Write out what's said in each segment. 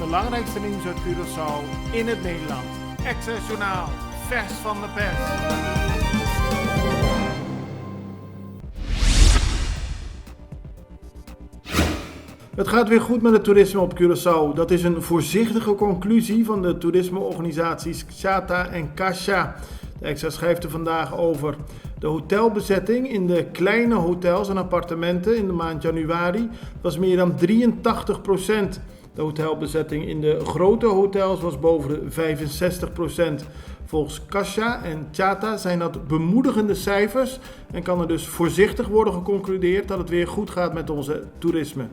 belangrijkste nieuws uit Curaçao in het Nederland. Access Journaal, vers van de pers. Het gaat weer goed met het toerisme op Curaçao. Dat is een voorzichtige conclusie van de toerismeorganisaties Xata en Caixa. De Extra schrijft er vandaag over. De hotelbezetting in de kleine hotels en appartementen in de maand januari was meer dan 83%. De hotelbezetting in de grote hotels was boven de 65%. Volgens Caixa en Xata zijn dat bemoedigende cijfers en kan er dus voorzichtig worden geconcludeerd dat het weer goed gaat met onze toerisme.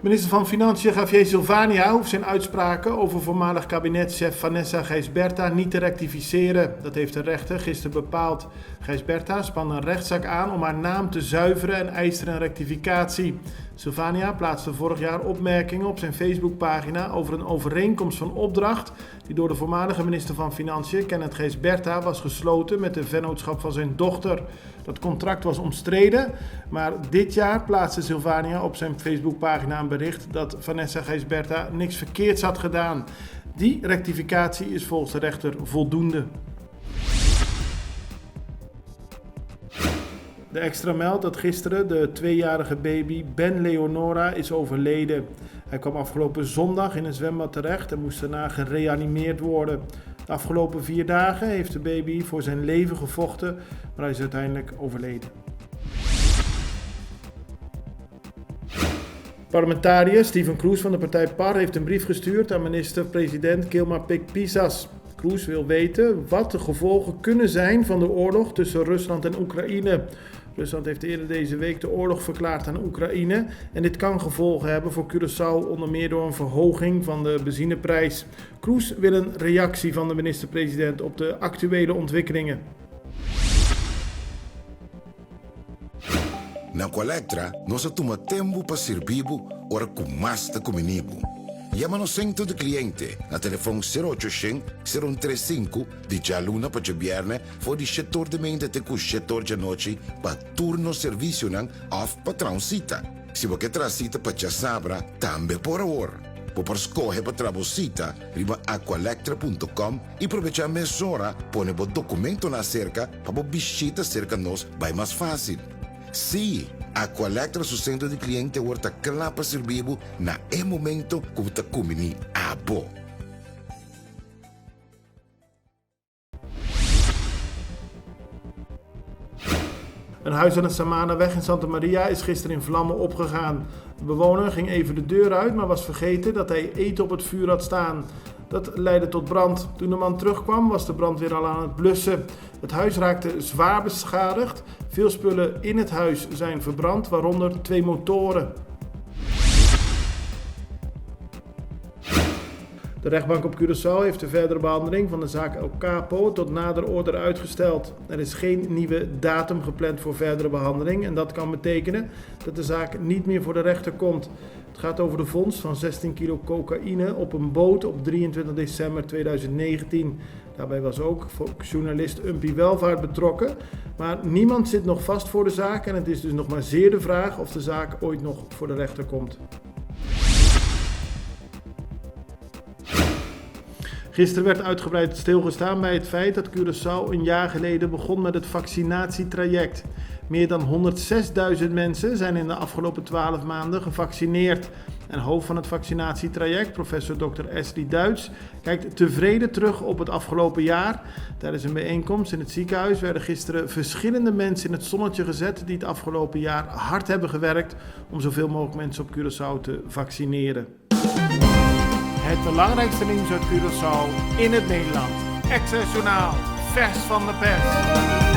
Minister van Financiën Javier Silvania hoeft zijn uitspraken over voormalig kabinetschef Vanessa Gijsberta niet te rectificeren. Dat heeft de rechter gisteren bepaald. Gijsberta spande een rechtszaak aan om haar naam te zuiveren en eiste een rectificatie. Silvania plaatste vorig jaar opmerkingen op zijn Facebookpagina over een overeenkomst van opdracht die door de voormalige minister van Financiën, Kenneth Gijsberta, was gesloten met de vennootschap van zijn dochter. Dat contract was omstreden, maar dit jaar plaatste Silvania op zijn Facebookpagina een bericht dat Vanessa Gijsberta niks verkeerds had gedaan. Die rectificatie is volgens de rechter voldoende. De Extra meldt dat gisteren de 2-jarige baby Ben Leonora is overleden. Hij kwam afgelopen zondag in een zwembad terecht en moest daarna gereanimeerd worden. De afgelopen 4 dagen heeft de baby voor zijn leven gevochten, maar hij is uiteindelijk overleden. Parlementariër Steven Cruz van de partij PAR heeft een brief gestuurd aan minister-president Kilma Pik-Pisas. Cruz wil weten wat de gevolgen kunnen zijn van de oorlog tussen Rusland en Oekraïne. Rusland heeft eerder deze week de oorlog verklaard aan Oekraïne en dit kan gevolgen hebben voor Curaçao, onder meer door een verhoging van de benzineprijs. Cruz wil een reactie van de minister-president op de actuele ontwikkelingen. Na Colectra, nós toma tempo para servir ora com mais de comunibo. Llama-nos centro de cliente na telefone 0800-035 de Jaluna para Jabierne voor die setor de mente te com setor de noite para turno serviço nang of patrão cita. Se você traz cita para Jasabra, também por hora. Por escolher para trabalhar, riba aqualectra.com e aproveitar a mesura, põe o documento na cerca para visita cerca nós, vai mais fácil. Sim, a Colectra su centro de cliente wordt klaar para servir na momento que você comini abo. Een huis aan de Samanaweg in Santa Maria is gisteren in vlammen opgegaan. De bewoner ging even de deur uit, maar was vergeten dat hij eten op het vuur had staan. Dat leidde tot brand. Toen de man terugkwam was de brandweer al aan het blussen. Het huis raakte zwaar beschadigd. Veel spullen in het huis zijn verbrand, waaronder 2 motoren. De rechtbank op Curaçao heeft de verdere behandeling van de zaak El Capo tot nader order uitgesteld. Er is geen nieuwe datum gepland voor verdere behandeling en dat kan betekenen dat de zaak niet meer voor de rechter komt. Het gaat over de vondst van 16 kilo cocaïne op een boot op 23 december 2019. Daarbij was ook journalist Umpie Welvaart betrokken, maar niemand zit nog vast voor de zaak en het is dus nog maar zeer de vraag of de zaak ooit nog voor de rechter komt. Gisteren werd uitgebreid stilgestaan bij het feit dat Curaçao een jaar geleden begon met het vaccinatietraject. Meer dan 106.000 mensen zijn in de afgelopen 12 maanden gevaccineerd. En hoofd van het vaccinatietraject, professor Dr. Ashley Duits, kijkt tevreden terug op het afgelopen jaar. Tijdens een bijeenkomst in het ziekenhuis werden gisteren verschillende mensen in het zonnetje gezet die het afgelopen jaar hard hebben gewerkt om zoveel mogelijk mensen op Curaçao te vaccineren. Het belangrijkste nieuws uit Curaçao in het Nederland. Access Journaal, vers van de pers.